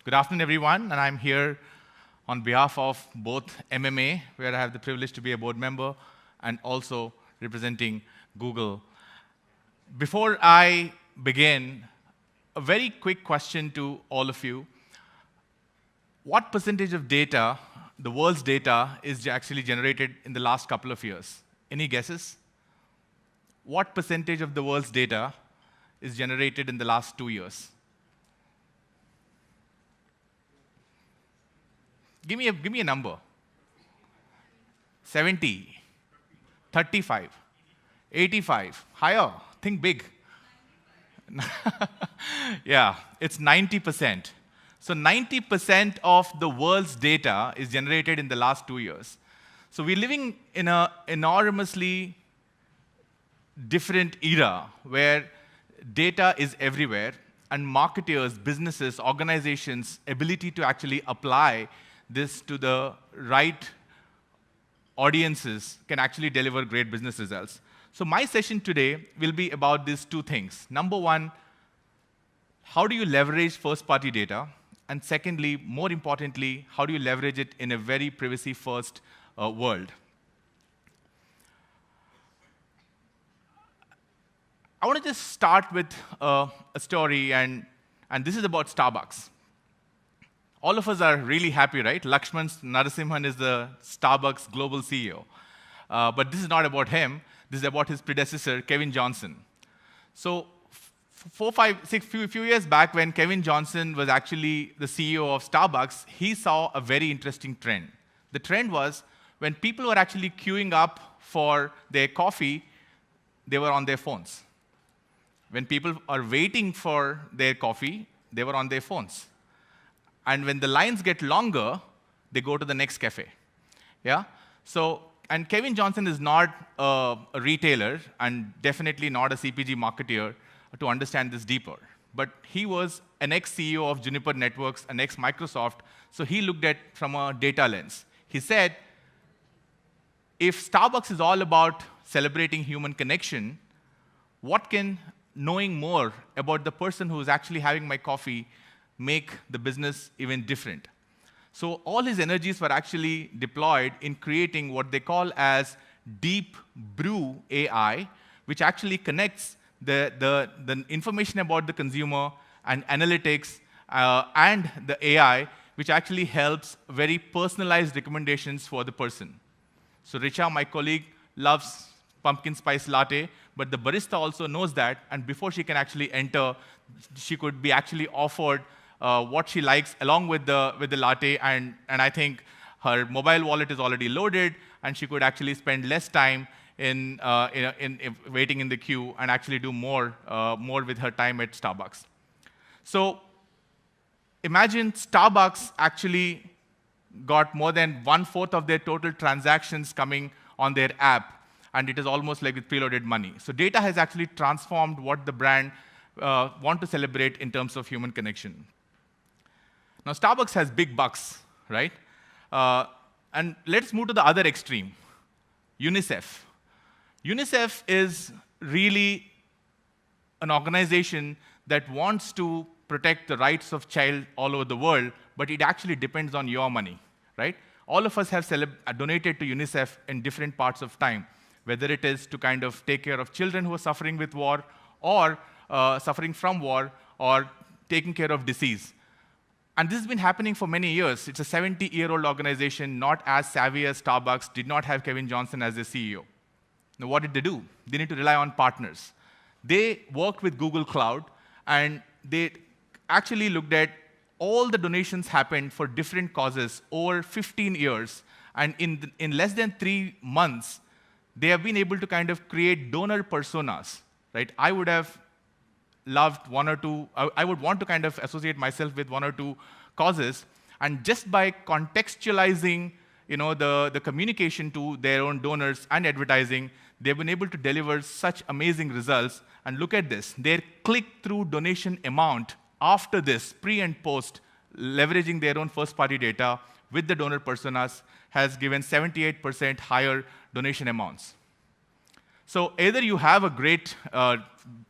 Good afternoon, everyone, and I'm here on behalf of both MMA, where I have the privilege to be a board member, and also representing Google. Before I begin, a very quick question to all of you. What percentage of data, the world's data, is actually generated in the last couple of years? Any guesses? What percentage of the world's data is generated in the last 2 years? Give me a number. 70, 35, 85, higher, think big. Yeah, it's 90%. So 90% of the world's data is generated in the last 2 years. So we're living in an enormously different era where data is everywhere, and marketers, businesses, organizations' ability to actually apply this to the right audiences can actually deliver great business results. So my session today will be about these two things. Number one, how do you leverage first-party data? And secondly, more importantly, how do you leverage it in a very privacy-first world? I want to just start with a story, and this is about Starbucks. All of us are really happy, right? Lakshman Narasimhan is the Starbucks global CEO. But this is not about him. This is about his predecessor, Kevin Johnson. So few years back, when Kevin Johnson was actually the CEO of Starbucks, he saw a very interesting trend. The trend was when people were actually queuing up for their coffee, they were on their phones. When people are waiting for their coffee, they were on their phones. And when the lines get longer, they go to the next cafe. Yeah? So, and Kevin Johnson is not a retailer and definitely not a CPG marketer to understand this deeper. But he was an ex-CEO of Juniper Networks, an ex-Microsoft, so he looked at from a data lens. He said, if Starbucks is all about celebrating human connection, what can knowing more about the person who is actually having my coffee make the business even different? So all his energies were actually deployed in creating what they call as Deep Brew AI, which actually connects the information about the consumer and analytics and the AI, which actually helps very personalized recommendations for the person. So Richa, my colleague, loves pumpkin spice latte, but the barista also knows that, and before she can actually enter, she could be actually offered what she likes along with the latte, and I think her mobile wallet is already loaded, and she could actually spend less time in waiting in the queue and actually do more with her time at Starbucks. So imagine Starbucks actually got more than 1/4 of their total transactions coming on their app, and it is almost like with preloaded money. So data has actually transformed what the brand want to celebrate in terms of human connection. Now, Starbucks has big bucks, right? And let's move to the other extreme, UNICEF. UNICEF is really an organization that wants to protect the rights of child all over the world, but it actually depends on your money, right? All of us have donated to UNICEF in different parts of time, whether it is to kind of take care of children who are suffering with war, or suffering from war, or taking care of disease. And this has been happening for many years. It's a 70-year-old organization, not as savvy as Starbucks, did not have Kevin Johnson as their CEO. Now, what did they do? They need to rely on partners. They worked with Google Cloud, and they actually looked at all the donations happened for different causes over 15 years. And in less than 3 months, they have been able to kind of create donor personas, right? I would have loved one or two, I would want to kind of associate myself with one or two causes, and just by contextualizing the communication to their own donors and advertising, they've been able to deliver such amazing results. And look at this, their click-through donation amount after this, pre and post, leveraging their own first-party data with the donor personas, has given 78% higher donation amounts. So either you have a great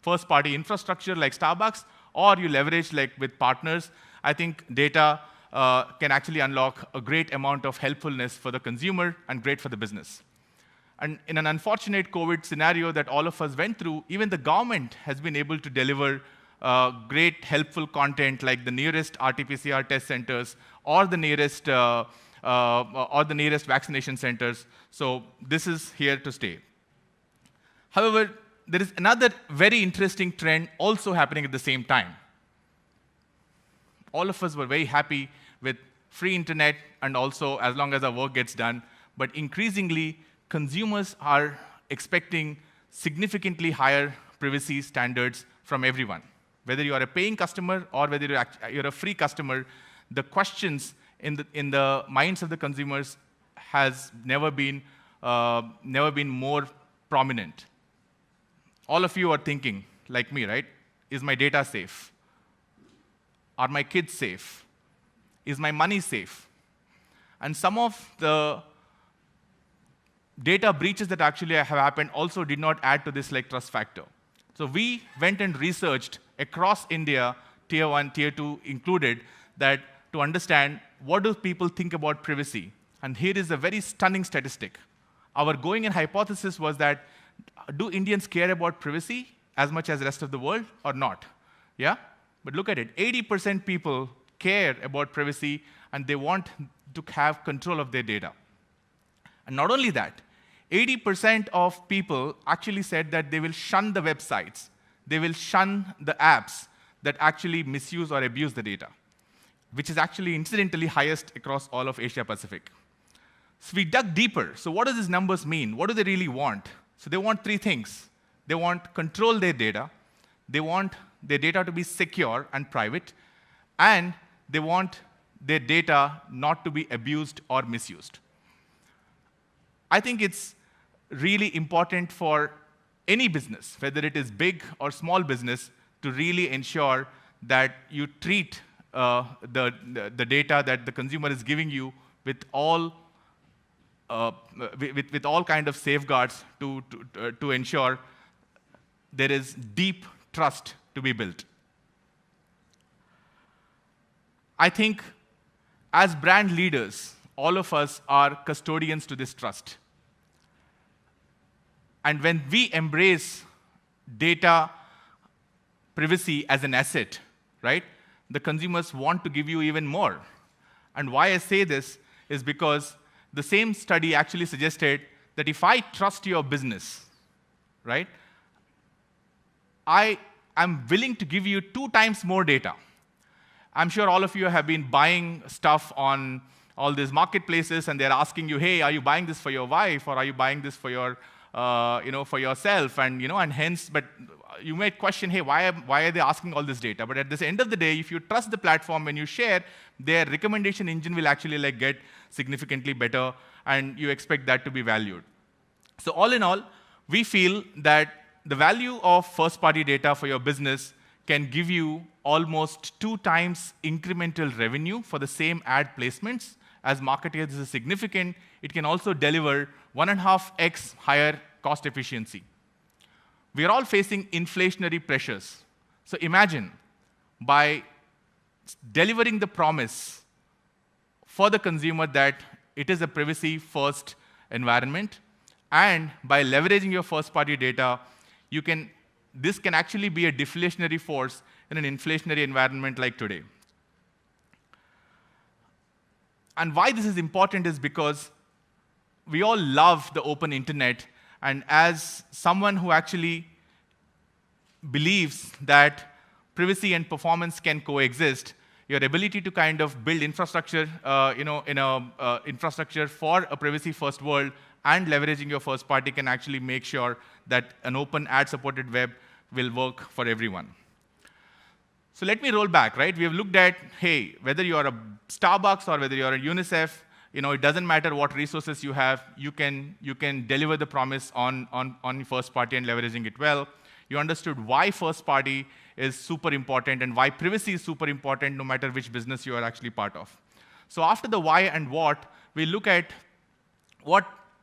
first-party infrastructure like Starbucks, or you leverage like with partners. I think data can actually unlock a great amount of helpfulness for the consumer and great for the business. And in an unfortunate COVID scenario that all of us went through, even the government has been able to deliver great helpful content like the nearest RT-PCR test centers or the nearest vaccination centers. So this is here to stay. However, there is another very interesting trend also happening at the same time. All of us were very happy with free internet and also as long as our work gets done, but increasingly, consumers are expecting significantly higher privacy standards from everyone. Whether you are a paying customer or whether you're a free customer, the questions in the minds of the consumers has never been more prominent. All of you are thinking, like me, right? Is my data safe? Are my kids safe? Is my money safe? And some of the data breaches that actually have happened also did not add to this like trust factor. So we went and researched across India, tier 1, tier 2 included, that to understand what do people think about privacy. And here is a very stunning statistic. Our going-in hypothesis was that do Indians care about privacy as much as the rest of the world or not? Yeah? But look at it, 80% people care about privacy and they want to have control of their data. And not only that, 80% of people actually said that they will shun the websites, they will shun the apps that actually misuse or abuse the data, which is actually incidentally highest across all of Asia Pacific. So we dug deeper. So what do these numbers mean? What do they really want? So they want three things. They want control their data, they want their data to be secure and private, and they want their data not to be abused or misused. I think it's really important for any business, whether it is big or small business, to really ensure that you treat the data that the consumer is giving you with all kind of safeguards to ensure there is deep trust to be built. I think as brand leaders, all of us are custodians to this trust. And when we embrace data privacy as an asset, right, the consumers want to give you even more. And why I say this is because the same study actually suggested that if I trust your business, right, I am willing to give you 2 times more data. I'm sure all of you have been buying stuff on all these marketplaces, and they're asking you, hey, are you buying this for your wife, or are you buying this for your, for yourself, and hence, but you might question, hey, why are they asking all this data? But at the end of the day, if you trust the platform and you share, their recommendation engine will actually get significantly better, and you expect that to be valued. So all in all, we feel that the value of first-party data for your business can give you almost 2 times incremental revenue for the same ad placements. As marketers, this is significant. It can also deliver 1.5x higher cost efficiency. We are all facing inflationary pressures. So imagine, by delivering the promise for the consumer that it is a privacy-first environment, and by leveraging your first-party data, this can actually be a deflationary force in an inflationary environment like today. And why this is important is because we all love the open internet, and as someone who actually believes that privacy and performance can coexist, your ability to kind of build infrastructure, infrastructure for a privacy-first world and leveraging your first party can actually make sure that an open ad-supported web will work for everyone. So let me roll back, right? We have looked at, hey, whether you're a Starbucks or whether you're a UNICEF, it doesn't matter what resources you have, you can deliver the promise on first party and leveraging it well. You understood why first party is super important and why privacy is super important no matter which business you are actually part of. So after the why and what, we look at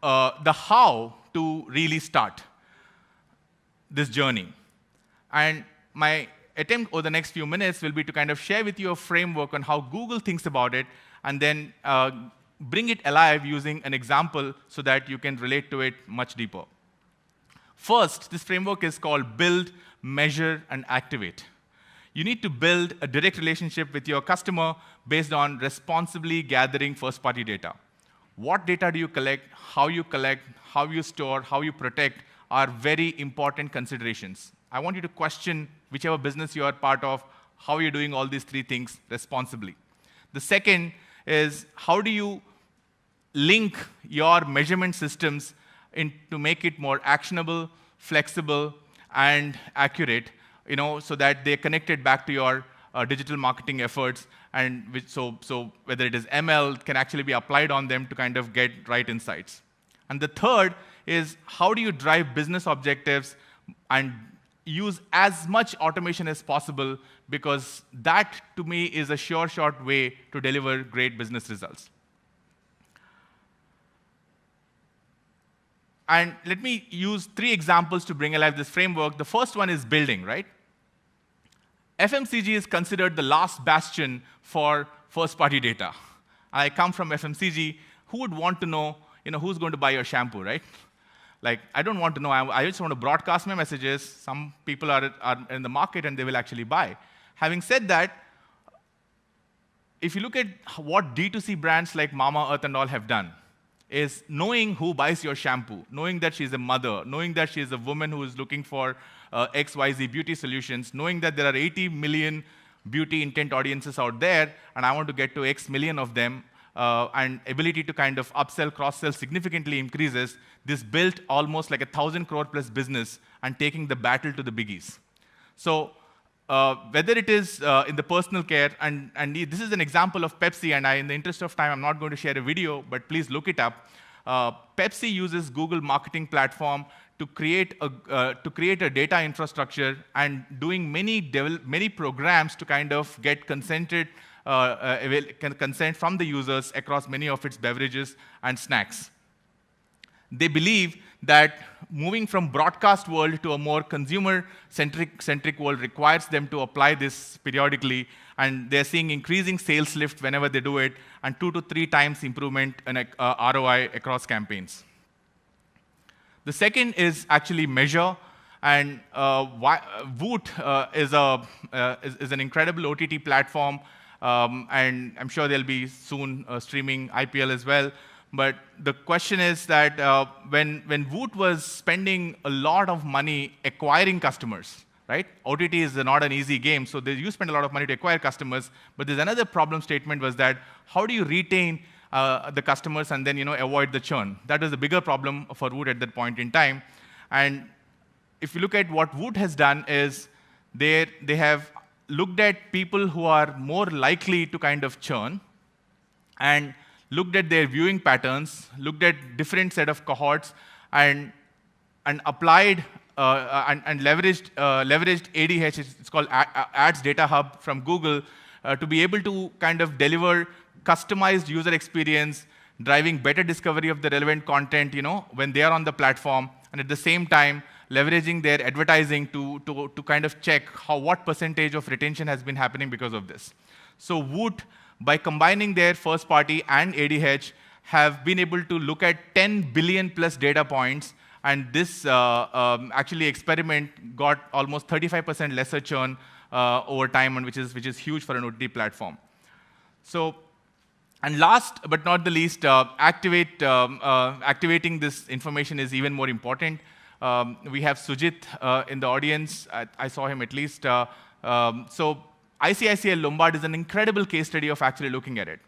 the how to really start this journey. And my attempt over the next few minutes will be to kind of share with you a framework on how Google thinks about it, and then bring it alive using an example so that you can relate to it much deeper. First, this framework is called Build, Measure, and Activate. You need to build a direct relationship with your customer based on responsibly gathering first-party data. What data do you collect, how you store, how you protect are very important considerations. I want you to question whichever business you are part of, how you're doing all these three things responsibly. The second is how do you link your measurement systems to make it more actionable, flexible, and accurate, so that they're connected back to your digital marketing efforts, and so whether it is ML can actually be applied on them to kind of get right insights. And the third is how do you drive business objectives and use as much automation as possible, because that, to me, is a sure shot way to deliver great business results. And let me use 3 examples to bring alive this framework. The first one is building, right? FMCG is considered the last bastion for first-party data. I come from FMCG. Who would want to know, who's going to buy your shampoo, right? Like, I don't want to know. I just want to broadcast my messages. Some people are in the market, and they will actually buy. Having said that, if you look at what D2C brands like Mamaearth and all have done, is knowing who buys your shampoo, knowing that she's a mother, knowing that she's a woman who is looking for XYZ beauty solutions, knowing that there are 80 million beauty intent audiences out there, and I want to get to X million of them, and ability to kind of upsell, cross-sell significantly increases. This built almost like 1,000 crore plus business and taking the battle to the biggies. So whether it is in the personal care, and this is an example of Pepsi, and in the interest of time, I'm not going to share a video, but please look it up. Pepsi uses Google Marketing Platform to create a data infrastructure and doing many programs to kind of get consent from the users across many of its beverages and snacks. They believe that moving from broadcast world to a more consumer-centric world requires them to apply this periodically, and they're seeing increasing sales lift whenever they do it, and 2 to 3 times improvement in ROI across campaigns. The second is actually measure, and Woot is an incredible OTT platform, and I'm sure they'll be soon streaming IPL as well. But the question is that when Woot was spending a lot of money acquiring customers, right? OTT is not an easy game, so you spend a lot of money to acquire customers. But there's another problem statement was that how do you retain the customers and then avoid the churn? That was a bigger problem for Woot at that point in time. And if you look at what Woot has done is they have looked at people who are more likely to kind of churn, and looked at their viewing patterns, looked at different set of cohorts, and applied and leveraged ADH. It's called Ads Data Hub from Google to be able to kind of deliver customized user experience, driving better discovery of the relevant content, when they are on the platform, and at the same time leveraging their advertising to kind of check what percentage of retention has been happening because of this. So Woot, by combining their first party and ADH, have been able to look at 10 billion plus data points, and this actually experiment got almost 35% lesser churn over time, and which is huge for an OTT platform. So, and last but not the least, activating this information is even more important. We have Sujit in the audience. I saw him at least. So ICICI Lombard is an incredible case study of actually looking at it.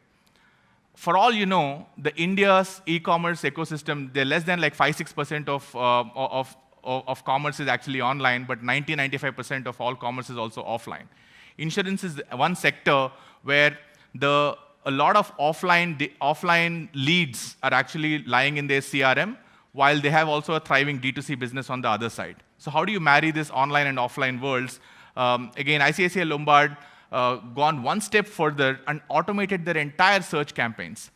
For all you know, the India's e-commerce ecosystem, they're less than like 5-6% of commerce is actually online, but 90-95% of all commerce is also offline. Insurance is one sector where a lot of offline leads are actually lying in their CRM, while they have also a thriving D2C business on the other side. So how do you marry this online and offline worlds? Again, ICICI Lombard gone one step further and automated their entire search campaigns,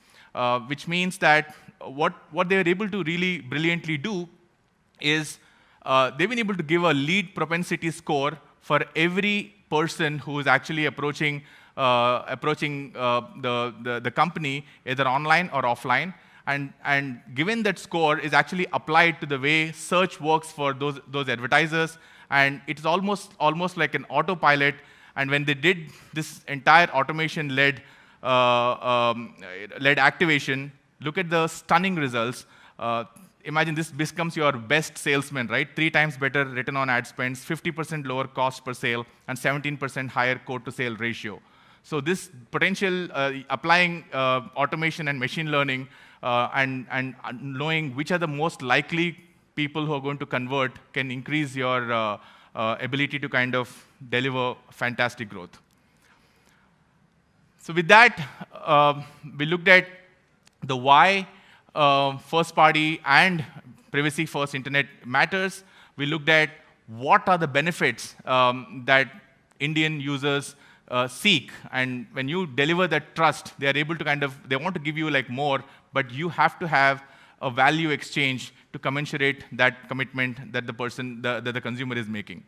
which means that what they were able to really brilliantly do is they've been able to give a lead propensity score for every person who is actually approaching the company, either online or offline. And given that score is actually applied to the way search works for those advertisers, and it's almost like an autopilot. And when they did this entire automation-led led activation, look at the stunning results. Imagine this becomes your best salesman, right? 3 times better return on ad spends, 50% lower cost per sale, and 17% higher quote to sale ratio. So this potential applying automation and machine learning and knowing which are the most likely people who are going to convert can increase your ability to kind of deliver fantastic growth. So with that, we looked at the why first party and privacy first internet matters. We looked at what are the benefits that Indian users seek, and when you deliver that trust, they are able to they want to give you like more, but you have to have a value exchange to commensurate that commitment that the consumer is making.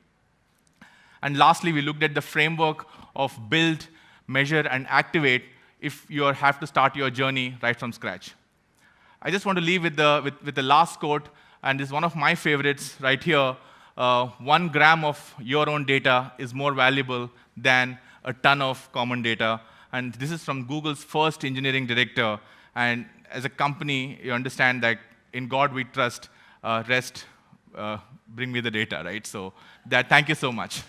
And lastly, we looked at the framework of build, measure, and activate if you have to start your journey right from scratch. I just want to leave with the last quote, and this is one of my favorites right here. 1 gram of your own data is more valuable than a ton of common data. And this is from Google's first engineering director. And as a company, you understand that in God we trust, rest, bring me the data, right? So thank you so much.